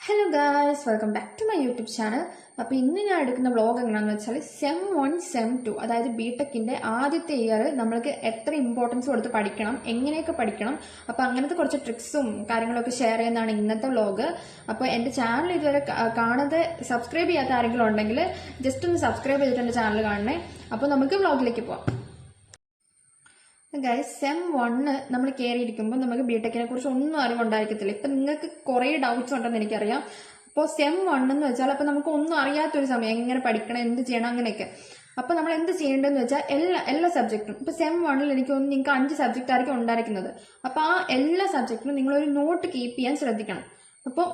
Hello guys, welcome back to my YouTube channel. അപ്പോൾ ഇന്ന് ഞാൻ എടുക്കുന്ന വ്ളോഗ് എങ്ങനെയാണെന്ന് വെച്ചാൽ സെം 1 സെം 2 അതായത് ബിടെക്കിൻ്റെ ആദ്യത്തെ ഇയർ നമ്മൾക്ക് എത്ര ഇമ്പോർട്ടൻസ് കൊടുത്ത് പഠിക്കണം, എങ്ങനെയൊക്കെ പഠിക്കണം, അപ്പോൾ അങ്ങനത്തെ കുറച്ച് ട്രിക്സും കാര്യങ്ങളൊക്കെ ഷെയർ ചെയ്യുന്നതാണ് ഇന്നത്തെ വ്ളോഗ്. അപ്പോൾ എൻ്റെ ചാനൽ ഇതുവരെ കാണാതെ സബ്സ്ക്രൈബ് ചെയ്യാത്ത ആരെങ്കിലും ഉണ്ടെങ്കിൽ ജസ്റ്റ് ഒന്ന് സബ്സ്ക്രൈബ് ചെയ്തിട്ട് എൻ്റെ ചാനൽ കാണണേ. അപ്പോൾ നമുക്ക് വ്ളോഗിലേക്ക് പോവാം. ഗൈസ്, സെം 1 നമ്മൾ കയറിയിരിക്കുമ്പോൾ നമുക്ക് ബിടെക്കിനെ കുറിച്ച് ഒന്നും അറിവുണ്ടായിരിക്കത്തില്ല. ഇപ്പം നിങ്ങൾക്ക് കുറേ ഡൗട്ട്സ് ഉണ്ടെന്ന് എനിക്കറിയാം. അപ്പോൾ സെം 1 എന്ന് വെച്ചാൽ അപ്പോൾ നമുക്ക് ഒന്നും അറിയാത്തൊരു സമയം, എങ്ങനെ പഠിക്കണം, എന്ത് ചെയ്യണം, അങ്ങനെയൊക്കെ. അപ്പോൾ നമ്മൾ എന്ത് ചെയ്യേണ്ടതെന്ന് വെച്ചാൽ എല്ലാ സബ്ജക്റ്റും ഇപ്പോൾ സെം 1 എനിക്ക് നിങ്ങൾക്ക് 5 സബ്ജക്റ്റ് ആയിരിക്കും ഉണ്ടായിരിക്കുന്നത്. അപ്പോൾ ആ എല്ലാ സബ്ജക്റ്റിനും നിങ്ങളൊരു നോട്ട് കീപ്പ് ചെയ്യാൻ ശ്രദ്ധിക്കണം. അപ്പോൾ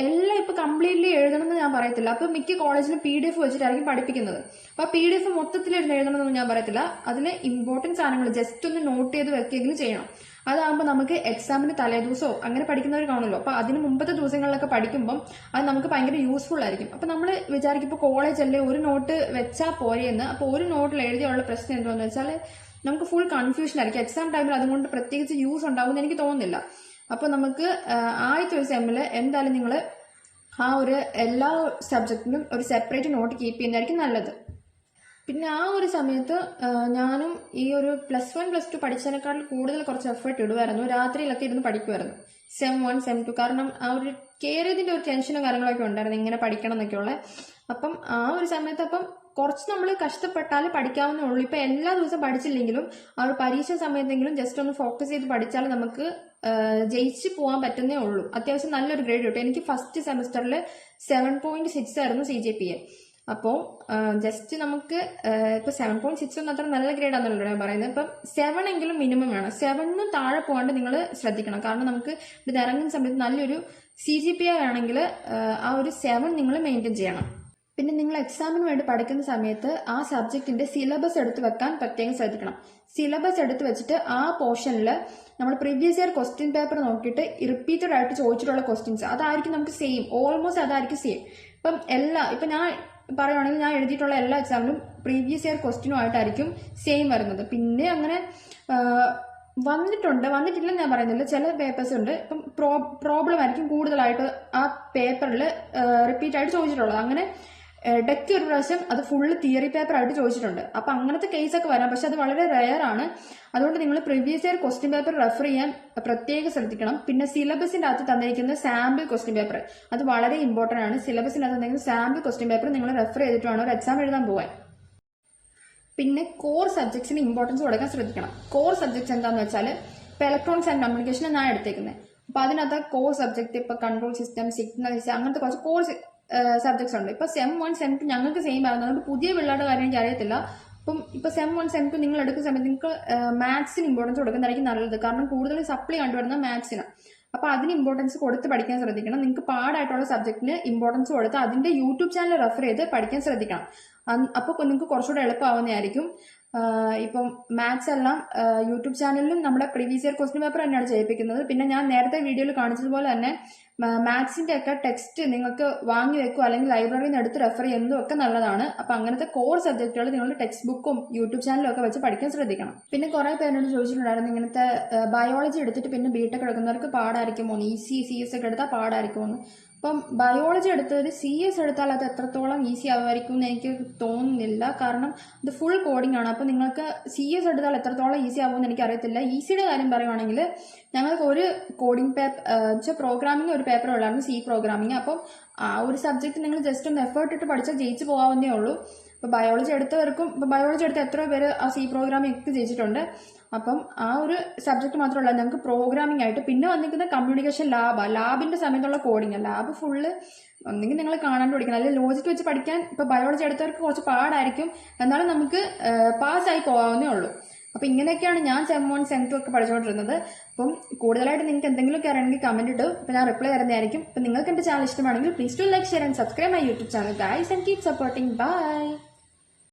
എല്ലാം ഇപ്പോൾ കംപ്ലീറ്റ്ലി എഴുതണമെന്ന് ഞാൻ പറയത്തില്ല. അപ്പോൾ മിക്ക കോളേജിലും PDF വെച്ചിട്ടായിരിക്കും പഠിപ്പിക്കുന്നത്. അപ്പോൾ PDF മൊത്തത്തിലിരുന്ന് എഴുതണമെന്ന് ഞാൻ പറയത്തില്ല. അതിൽ ഇമ്പോർട്ടൻറ്റ് സാധനങ്ങൾ ജസ്റ്റ് ഒന്ന് നോട്ട് ചെയ്ത് വെക്കുകയെങ്കിലും ചെയ്യണം. അതാകുമ്പോൾ നമുക്ക് എക്സാമിന് തലേദിവസമോ അങ്ങനെ പഠിക്കുന്നവർ കാണുമല്ലോ. അപ്പോൾ അതിന് മുമ്പത്തെ ദിവസങ്ങളിലൊക്കെ പഠിക്കുമ്പം അത് നമുക്ക് ഭയങ്കര യൂസ്ഫുൾ ആയിരിക്കും. അപ്പോൾ നമ്മൾ വിചാരിക്കും ഇപ്പോൾ കോളേജല്ലേ ഒരു നോട്ട് വെച്ചാൽ പോരെയെന്ന്. അപ്പോൾ ഒരു നോട്ടിൽ എഴുതിയുള്ള പ്രശ്നം എന്താണെന്ന് വെച്ചാൽ നമുക്ക് ഫുൾ കൺഫ്യൂഷൻ ആയിരിക്കും. എക്സാം ടൈമിൽ അതുകൊണ്ട് പ്രത്യേകിച്ച് യൂസ് ഉണ്ടാവുമെന്ന് എനിക്ക് തോന്നുന്നില്ല. അപ്പോൾ നമുക്ക് ആദ്യത്തെ ഒരു സെമ്മിൽ എന്തായാലും നിങ്ങൾ ആ ഒരു എല്ലാ സബ്ജക്റ്റിനും ഒരു സെപ്പറേറ്റ് നോട്ട് കീപ്പ് ചെയ്യുന്നതായിരിക്കും നല്ലത്. പിന്നെ ആ ഒരു സമയത്ത് ഞാനും ഈ ഒരു +1 +2 പഠിച്ചതിനേക്കാൾ കൂടുതൽ കുറച്ച് എഫേർട്ട് ഇടുമായിരുന്നു. രാത്രിയിലൊക്കെ ഇരുന്ന് പഠിക്കുമായിരുന്നു സെം 1 സെം 2. കാരണം ആ ഒരു കയറിയതിൻ്റെ ഒരു ടെൻഷനും കാര്യങ്ങളൊക്കെ ഉണ്ടായിരുന്നു, ഇങ്ങനെ പഠിക്കണം എന്നൊക്കെയുള്ള. അപ്പം ആ ഒരു സമയത്ത് കുറച്ച് നമ്മൾ കഷ്ടപ്പെട്ടാൽ പഠിക്കാവുന്നേ ഉള്ളൂ. ഇപ്പം എല്ലാ ദിവസവും പഠിച്ചില്ലെങ്കിലും ആ ഒരു പരീക്ഷ സമയത്തെങ്കിലും ജസ്റ്റ് ഒന്ന് ഫോക്കസ് ചെയ്ത് പഠിച്ചാൽ നമുക്ക് ജയിച്ച് പോകാൻ പറ്റുന്നേ ഉള്ളൂ. അത്യാവശ്യം നല്ലൊരു ഗ്രേഡ് കിട്ടും. എനിക്ക് ഫസ്റ്റ് സെമസ്റ്ററിൽ 7.6 ആയിരുന്നു CGPA. അപ്പോൾ ജസ്റ്റ് നമുക്ക് ഇപ്പോൾ 7.6 ഒന്നും അത്ര നല്ല ഗ്രേഡ് ആണെന്നല്ലോ ഞാൻ പറയുന്നത്. ഇപ്പം 7 എങ്കിലും മിനിമം വേണം. 7 താഴെ പോകാണ്ട് നിങ്ങൾ ശ്രദ്ധിക്കണം. കാരണം നമുക്ക് ഇത് ഇറങ്ങുന്ന സമയത്ത് നല്ലൊരു CGPA വേണമെങ്കിൽ ആ ഒരു 7 നിങ്ങൾ മെയിൻറ്റെയിൻ ചെയ്യണം. പിന്നെ നിങ്ങൾ എക്സാമിന് വേണ്ടി പഠിക്കുന്ന സമയത്ത് ആ സബ്ജക്റ്റിന്റെ സിലബസ് എടുത്ത് വെക്കാൻ പ്രത്യേകം ശ്രദ്ധിക്കണം. സിലബസ് എടുത്ത് വെച്ചിട്ട് ആ പോർഷനിൽ നമ്മൾ പ്രീവിയസ് ഇയർ ക്വസ്റ്റ്യൻ പേപ്പർ നോക്കിയിട്ട് റിപ്പീറ്റഡ് ആയിട്ട് ചോദിച്ചിട്ടുള്ള ക്വസ്റ്റ്യൻസ് അതായിരിക്കും നമുക്ക് സെയിം, ഓൾമോസ്റ്റ് അതായിരിക്കും സെയിം. ഇപ്പം ഞാൻ പറയുവാണെങ്കിൽ ഞാൻ എഴുതിയിട്ടുള്ള എല്ലാ എക്സാമിനും പ്രീവിയസ് ഇയർ ക്വസ്റ്റ്യനുമായിട്ടായിരിക്കും സെയിം വരുന്നത്. പിന്നെ അങ്ങനെ വന്നിട്ടില്ലെന്ന് ഞാൻ പറയുന്നില്ല. ചില പേപ്പേഴ്സ് ഉണ്ട് ഇപ്പം പ്രോബ്ലം ആയിരിക്കും കൂടുതലായിട്ട് ആ പേപ്പറിൽ റിപ്പീറ്റ് ആയിട്ട് ചോദിച്ചിട്ടുള്ളത്. അങ്ങനെ ഡെക്ക് ഒരു പ്രാവശ്യം അത് ഫുള്ള് തിയറി പേപ്പർ ആയിട്ട് ചോദിച്ചിട്ടുണ്ട്. അപ്പം അങ്ങനത്തെ കേസൊക്കെ വരാം, പക്ഷെ അത് വളരെ റെയർ ആണ്. അതുകൊണ്ട് നിങ്ങൾ previous year question paper refer ചെയ്യാൻ പ്രത്യേകം ശ്രദ്ധിക്കണം. പിന്നെ സിലബസിന്റെ അകത്ത് തന്നിരിക്കുന്ന സാമ്പിൾ ക്വസ്റ്റ്യൻ പേപ്പർ അത് വളരെ ഇമ്പോർട്ടന്റ് ആണ്. സിലബസിന്റെ അകത്ത് തന്നിരിക്കുന്ന സാമ്പിൾ ക്വസ്റ്റ്യൻ പേപ്പർ നിങ്ങൾ റെഫർ ചെയ്തിട്ട് വേണം ഒരു എക്സാം എഴുതാൻ പോകാൻ. പിന്നെ കോർ സബ്ജക്ട്സിന് ഇമ്പോർട്ടൻസ് കൊടുക്കാൻ ശ്രദ്ധിക്കണം. കോർ സബ്ജക്ട്സ് എന്താണെന്ന് വെച്ചാൽ ഇപ്പോൾ ഇലക്ട്രോണിക്സ് ആൻഡ് കമ്മ്യൂണിക്കേഷൻ ഞാൻ എടുത്തേക്കുന്നത്. അപ്പോൾ അതിനകത്ത് കോർ സബ്ജക്ട് ഇപ്പോൾ കൺട്രോൾ സിസ്റ്റം, സിഗ്നൽ, അങ്ങനത്തെ കുറച്ച് കോർ സബ്ജക്ട്സ് ഉണ്ട്. ഇപ്പോൾ സെം 1 സെം 2 ഞങ്ങൾക്ക് സെയിം ആയിരുന്നു. അതുകൊണ്ട് പുതിയ പിള്ളേരുടെ കാര്യം എനിക്ക് അറിയത്തില്ല. ഇപ്പോൾ സെം 1 സെം 2 നിങ്ങൾ എടുക്കുന്ന സമയത്ത് നിങ്ങൾക്ക് മാത്സിന് ഇമ്പോർട്ടൻസ് കൊടുക്കുന്നതായിരിക്കും നല്ലത്. കാരണം കൂടുതൽ സപ്ലി കണ്ടുവരുന്ന മാത്സിന്. അപ്പോൾ അതിന് ഇമ്പോർട്ടൻസ് കൊടുത്ത് പഠിക്കാൻ ശ്രദ്ധിക്കണം. നിങ്ങൾക്ക് പാടായിട്ടുള്ള സബ്ജക്റ്റിന് ഇമ്പോർട്ടൻസ് കൊടുത്ത് അതിന്റെ യൂട്യൂബ് ചാനൽ റെഫർ ചെയ്ത് പഠിക്കാൻ ശ്രദ്ധിക്കണം. അപ്പോൾ നിങ്ങൾക്ക് കുറച്ചുകൂടെ എളുപ്പമാവുന്നതായിരിക്കും. ഇപ്പം മാത്സ് എല്ലാം യൂട്യൂബ് ചാനലിലും നമ്മുടെ പ്രീവിയസ് ഇയർ ക്വസ്റ്റ്യൻ പേപ്പർ തന്നെയാണ് ചെയ്യിപ്പിക്കുന്നത്. പിന്നെ ഞാൻ നേരത്തെ വീഡിയോയിൽ കാണിച്ചതുപോലെ തന്നെ മാത്സിന്റെ ഒക്കെ ടെക്സ്റ്റ് നിങ്ങൾക്ക് വാങ്ങി വെക്കുക അല്ലെങ്കിൽ ലൈബ്രറിയിൽ നിന്ന് എടുത്ത് റെഫർ ചെയ്യുന്നതും ഒക്കെ നല്ലതാണ്. അപ്പം അങ്ങനത്തെ കോർ സബ്ജക്റ്റുകൾ നിങ്ങളുടെ ടെക്സ്റ്റ് ബുക്കും യൂട്യൂബ് ചാനലും ഒക്കെ വെച്ച് പഠിക്കാൻ ശ്രദ്ധിക്കണം. പിന്നെ കുറെ പേരോട് ചോദിച്ചിട്ടുണ്ടായിരുന്നു ഇങ്ങനത്തെ ബയോളജി എടുത്തിട്ട് പിന്നെ ബിടെക് എടുക്കുന്നവർക്ക് പാടായിരിക്കുമോ, EC CS ഒക്കെ എടുത്താൽ പാടായിരിക്കുമോ എന്ന്. അപ്പം ബയോളജി എടുത്തവർ CS എടുത്താൽ അത് എത്രത്തോളം ഈസി ആവുമായിരിക്കും എന്ന് എനിക്ക് തോന്നുന്നില്ല. കാരണം ഇത് ഫുൾ കോഡിംഗ് ആണ്. അപ്പം നിങ്ങൾക്ക് CS എടുത്താൽ എത്രത്തോളം ഈസി ആവുമെന്ന് എനിക്കറിയത്തില്ല. ഈസിയുടെ കാര്യം പറയുവാണെങ്കിൽ ഞങ്ങൾക്ക് ഒരു കോഡിംഗ് പേപ്പർ പ്രോഗ്രാമിംഗ് ഒരു പേപ്പർ ഉള്ളായിരുന്നു, C പ്രോഗ്രാമിംഗ്. അപ്പം ആ ഒരു സബ്ജക്റ്റ് നിങ്ങൾ ജസ്റ്റ് ഒന്ന് എഫേർട്ട് ഇട്ട് പഠിച്ചാൽ ജയിച്ച് പോകാവുന്നേ ഉള്ളൂ. ഇപ്പോൾ ബയോളജി എടുത്തവർക്കും ബയോളജി എടുത്ത എത്ര പേര് ആ C പ്രോഗ്രാമിംഗ് ഒക്കെ ജയിച്ചിട്ടുണ്ട്. അപ്പം ആ ഒരു സബ്ജക്ട് മാത്രമല്ല, ഞങ്ങൾക്ക് പ്രോഗ്രാമിംഗ് ആയിട്ട് പിന്നെ വന്നിരിക്കുന്ന കമ്മ്യൂണിക്കേഷൻ ലാബിന്റെ സമയത്തുള്ള കോഡിങ്. ലാബ് ഫുള്ള് ഒന്നെങ്കിൽ നിങ്ങൾ കാണാണ്ട് പഠിക്കണം, അല്ലെങ്കിൽ ലോജിക്ക് വെച്ച് പഠിക്കാൻ ഇപ്പോൾ ബയോളജി എടുത്തവർക്ക് കുറച്ച് പാടായിരിക്കും. എന്നാലും നമുക്ക് പാസ്സായി പോകാവുന്നേ ഉള്ളൂ. അപ്പം ഇങ്ങനെയൊക്കെയാണ് ഞാൻ സെം 1 സെം 2 ഒക്കെ പഠിച്ചുകൊണ്ടിരുന്നത്. അപ്പം കൂടുതലായിട്ട് നിങ്ങൾക്ക് എന്തെങ്കിലുമൊക്കെ അറിയണമെങ്കിൽ കമന്റ് ഇടും, അപ്പം ഞാൻ റിപ്ലൈ തരുന്നതായിരിക്കും. അപ്പം നിങ്ങൾക്ക് എൻ്റെ ചാനൽ ഇഷ്ടമാണെങ്കിൽ please to like, share and subscribe my YouTube channel guys and keep supporting. By.